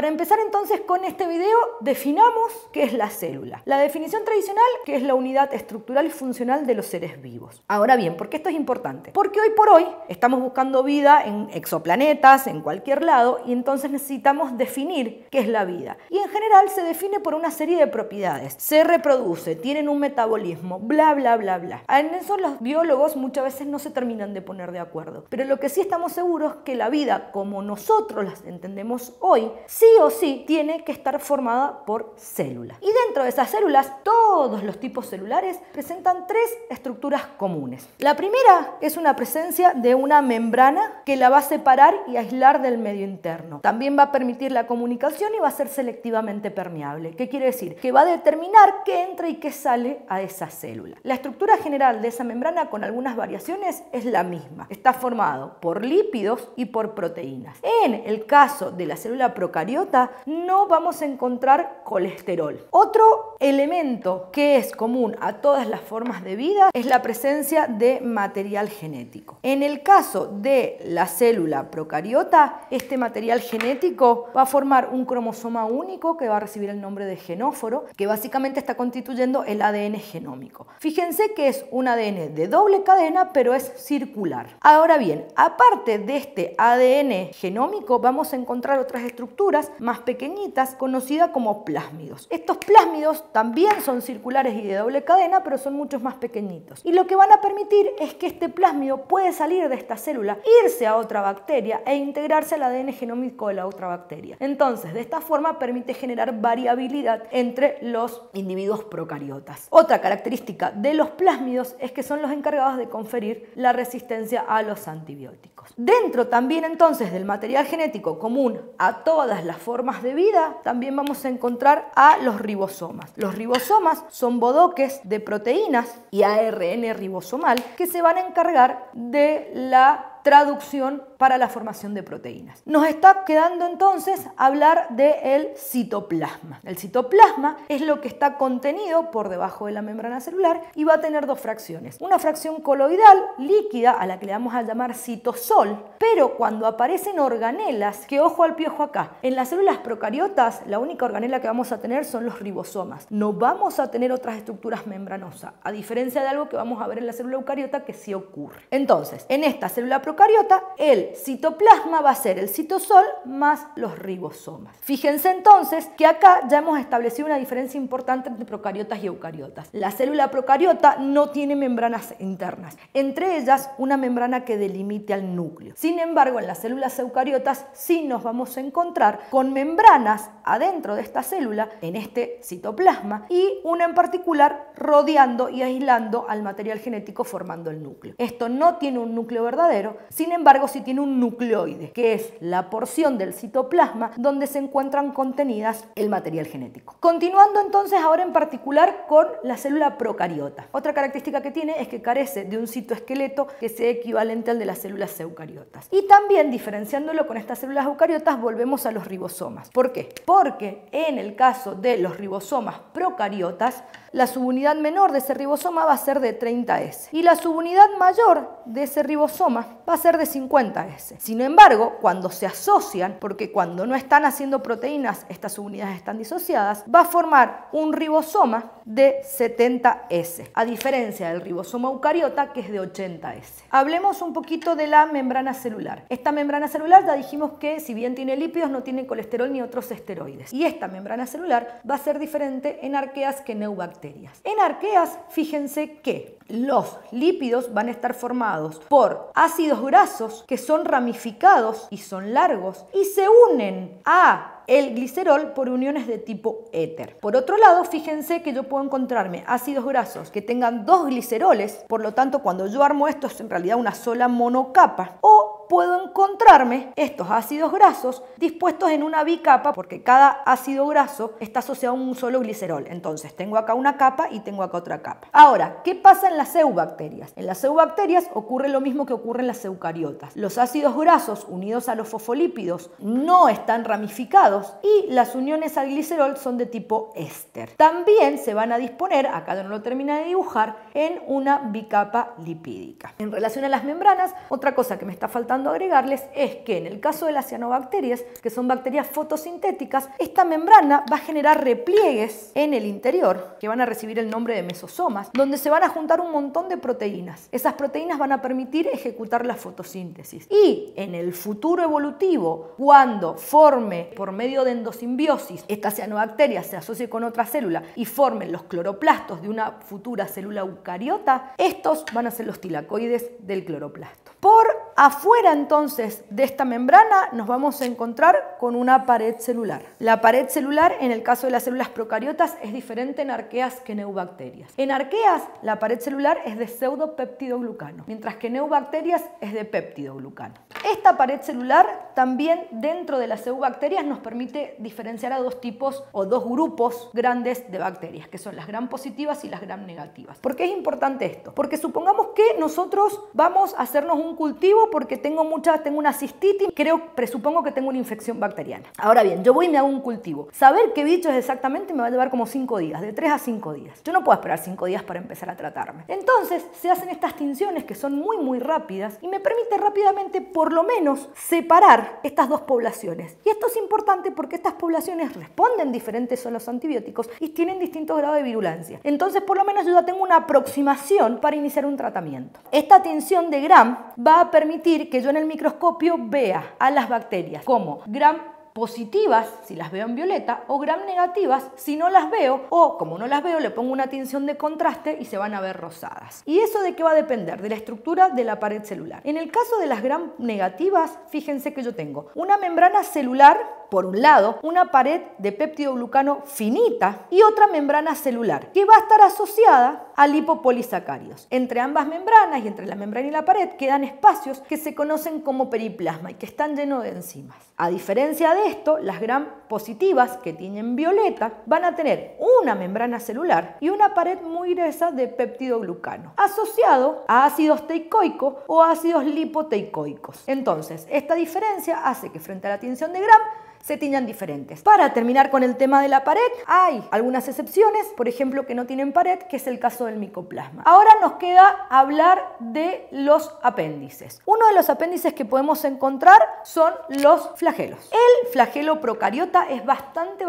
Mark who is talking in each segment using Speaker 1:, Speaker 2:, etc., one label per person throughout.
Speaker 1: Para empezar entonces con este video, definamos qué es la célula. La definición tradicional, que es la unidad estructural y funcional de los seres vivos. Ahora bien, ¿por qué esto es importante? Porque hoy por hoy estamos buscando vida en exoplanetas, en cualquier lado, y entonces necesitamos definir qué es la vida. Y en general se define por una serie de propiedades. Se reproduce, tienen un metabolismo, bla, bla, bla, bla. En eso los biólogos muchas veces no se terminan de poner de acuerdo. Pero lo que sí estamos seguros es que la vida, como nosotros las entendemos hoy, sí o sí tiene que estar formada por células. Y dentro de esas células, todos los tipos celulares presentan tres estructuras comunes. La primera es una presencia de una membrana que la va a separar y aislar del medio interno. También va a permitir la comunicación y va a ser selectivamente permeable. ¿Qué quiere decir? Que va a determinar qué entra y qué sale a esa célula. La estructura general de esa membrana, con algunas variaciones, es la misma. Está formado por lípidos y por proteínas. En el caso de la célula procariota, no vamos a encontrar colesterol. Otro elemento que es común a todas las formas de vida es la presencia de material genético. En el caso de la célula procariota, este material genético va a formar un cromosoma único que va a recibir el nombre de genóforo, que básicamente está constituyendo el ADN genómico. Fíjense que es un ADN de doble cadena, pero es circular. Ahora bien, aparte de este ADN genómico, vamos a encontrar otras estructuras más pequeñitas conocidas como plásmidos. Estos plásmidos también son circulares y de doble cadena, pero son muchos más pequeñitos. Y lo que van a permitir es que este plásmido puede salir de esta célula, irse a otra bacteria e integrarse al ADN genómico de la otra bacteria. Entonces, de esta forma permite generar variabilidad entre los individuos procariotas. Otra característica de los plásmidos es que son los encargados de conferir la resistencia a los antibióticos. Dentro también entonces del material genético común a todas las formas de vida, también vamos a encontrar a los ribosomas. Los ribosomas son bodoques de proteínas y ARN ribosomal que se van a encargar de la traducción para la formación de proteínas. Nos está quedando entonces hablar del citoplasma. El citoplasma es lo que está contenido por debajo de la membrana celular y va a tener dos fracciones. Una fracción coloidal líquida a la que le vamos a llamar citosol, pero cuando aparecen organelas, que ojo al piojo acá, en las células procariotas la única organela que vamos a tener son los ribosomas. No vamos a tener otras estructuras membranosas, a diferencia de algo que vamos a ver en la célula eucariota que sí ocurre. Entonces, en esta célula procariota, el citoplasma va a ser el citosol más los ribosomas. Fíjense entonces que acá ya hemos establecido una diferencia importante entre procariotas y eucariotas. La célula procariota no tiene membranas internas, entre ellas una membrana que delimite al núcleo. Sin embargo, en las células eucariotas sí nos vamos a encontrar con membranas adentro de esta célula, en este citoplasma, y una en particular rodeando y aislando al material genético formando el núcleo. Esto no tiene un núcleo verdadero, sin embargo sí tiene un nucleoide, que es la porción del citoplasma donde se encuentran contenidas el material genético. Continuando entonces ahora en particular con la célula procariota. Otra característica que tiene es que carece de un citoesqueleto que sea equivalente al de las células eucariotas. Y también diferenciándolo con estas células eucariotas volvemos a los ribosomas. ¿Por qué? Porque en el caso de los ribosomas procariotas, la subunidad menor de ese ribosoma va a ser de 30S y la subunidad mayor de ese ribosoma va a ser de 50S. Sin embargo, cuando se asocian, porque cuando no están haciendo proteínas, estas subunidades están disociadas, va a formar un ribosoma de 70S, a diferencia del ribosoma eucariota que es de 80S. Hablemos un poquito de la membrana celular. Esta membrana celular ya dijimos que si bien tiene lípidos, no tiene colesterol ni otros esteroides. Y esta membrana celular va a ser diferente en arqueas que en eubacterias. En arqueas, fíjense que los lípidos van a estar formados por ácidos grasos que son ramificados y son largos y se unen a el glicerol por uniones de tipo éter. Por otro lado, fíjense que yo puedo encontrarme ácidos grasos que tengan dos gliceroles, por lo tanto cuando yo armo esto es en realidad una sola monocapa, o puedo encontrarme estos ácidos grasos dispuestos en una bicapa porque cada ácido graso está asociado a un solo glicerol. Entonces tengo acá una capa y tengo acá otra capa. Ahora, ¿qué pasa en las eubacterias? En las eubacterias ocurre lo mismo que ocurre en las eucariotas. Los ácidos grasos unidos a los fosfolípidos no están ramificados y las uniones al glicerol son de tipo éster. También se van a disponer, acá yo no lo terminé de dibujar, en una bicapa lipídica. En relación a las membranas, otra cosa que me está faltando olvidando agregarles es que en el caso de las cianobacterias, que son bacterias fotosintéticas, esta membrana va a generar repliegues en el interior, que van a recibir el nombre de mesosomas, donde se van a juntar un montón de proteínas. Esas proteínas van a permitir ejecutar la fotosíntesis. Y en el futuro evolutivo, cuando forme, por medio de endosimbiosis, esta cianobacteria se asocie con otra célula y formen los cloroplastos de una futura célula eucariota, estos van a ser los tilacoides del cloroplasto. Por afuera entonces de esta membrana nos vamos a encontrar con una pared celular. La pared celular en el caso de las células procariotas es diferente en arqueas que en eubacterias. En arqueas la pared celular es de pseudopeptidoglucano, mientras que en eubacterias es de peptidoglucano. Esta pared celular también dentro de las eubacterias nos permite diferenciar a dos tipos o dos grupos grandes de bacterias, que son las gram positivas y las gram negativas. ¿Por qué es importante esto? Porque supongamos que nosotros vamos a hacernos un cultivo porque tengo una cistitis, presupongo que tengo una infección bacteriana. Ahora bien, yo voy y me hago un cultivo. Saber qué bicho es exactamente me va a llevar como 5 días, de 3 a 5 días. Yo no puedo esperar 5 días para empezar a tratarme. Entonces se hacen estas tinciones que son muy rápidas y me permite rápidamente por lo menos separar estas dos poblaciones. Y esto es importante porque estas poblaciones responden diferentes a los antibióticos y tienen distintos grados de virulencia. Entonces por lo menos yo ya tengo una aproximación para iniciar un tratamiento. Esta tinción de gram va a permitir que yo en el microscopio vea a las bacterias como gram positivas si las veo en violeta o gram negativas si no las veo, o como no las veo le pongo una tinción de contraste y se van a ver rosadas. ¿Y eso de qué va a depender? De la estructura de la pared celular. En el caso de las gram negativas, fíjense que yo tengo una membrana celular por un lado, una pared de peptidoglucano finita y otra membrana celular que va a estar asociada a lipopolisacáridos. Entre ambas membranas y entre la membrana y la pared quedan espacios que se conocen como periplasma y que están llenos de enzimas. A diferencia de esto, las gram positivas que tienen violeta van a tener una membrana celular y una pared muy gruesa de peptidoglucano asociado a ácidos teicoicos o ácidos lipoteicoicos. Entonces, esta diferencia hace que frente a la tinción de gram se tiñan diferentes. Para terminar con el tema de la pared, hay algunas excepciones, por ejemplo, que no tienen pared, que es el caso del micoplasma. Ahora nos queda hablar de los apéndices. Uno de los apéndices que podemos encontrar son los flagelos. El flagelo procariota es bastante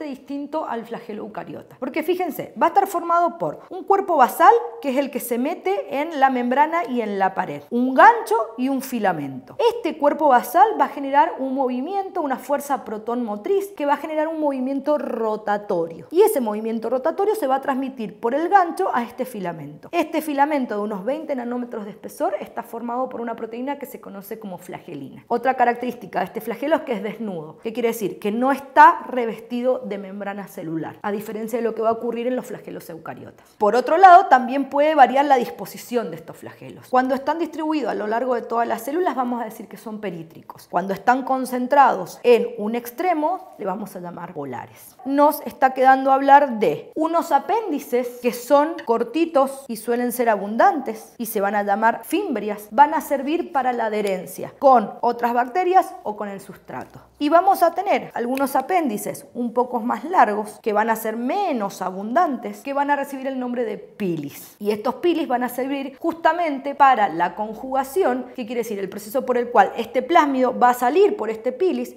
Speaker 1: distinto al flagelo eucariota, porque fíjense, va a estar formado por un cuerpo basal, que es el que se mete en la membrana y en la pared, un gancho y un filamento. Este cuerpo basal va a generar un movimiento, una fuerza protón motriz que va a generar un movimiento rotatorio, y ese movimiento rotatorio se va a transmitir por el gancho a este filamento. Este filamento de unos 20 nanómetros de espesor está formado por una proteína que se conoce como flagelina. Otra característica de este flagelo es que es desnudo. ¿Qué quiere decir? Que no está revestido de membrana celular, a diferencia de lo que va a ocurrir en los flagelos eucariotas. Por otro lado, también puede variar la disposición de estos flagelos. Cuando están distribuidos a lo largo de todas las células vamos a decir que son perítricos. Cuando están concentrados en un extremo le vamos a llamar polares. Nos está quedando hablar de unos apéndices que son cortitos y suelen ser abundantes y se van a llamar fimbrias. Van a servir para la adherencia con otras bacterias o con el sustrato. Y vamos a tener algunos apéndices un poco más largos que van a ser menos abundantes, que van a recibir el nombre de pilis. Y estos pilis van a servir justamente para la conjugación, que quiere decir el proceso por el cual este plásmido va a salir por este pilis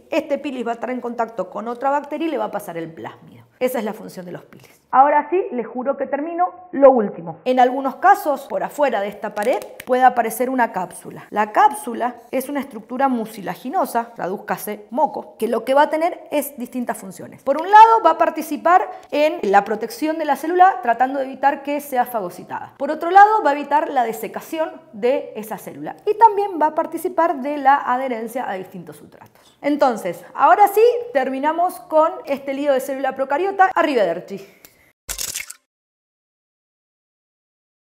Speaker 1: va a estar en contacto con otra bacteria y le va a pasar el plásmido. Esa es la función de los pilis. Ahora sí, les juro que termino. Lo último. En algunos casos, por afuera de esta pared, puede aparecer una cápsula. La cápsula es una estructura mucilaginosa, tradúzcase moco, que lo que va a tener es distintas funciones. Por un lado, va a participar en la protección de la célula, tratando de evitar que sea fagocitada. Por otro lado, va a evitar la desecación de esa célula. Y también va a participar de la adherencia a distintos sustratos. Entonces, ahora sí, terminamos con este lío de célula procariota. Arrivederci.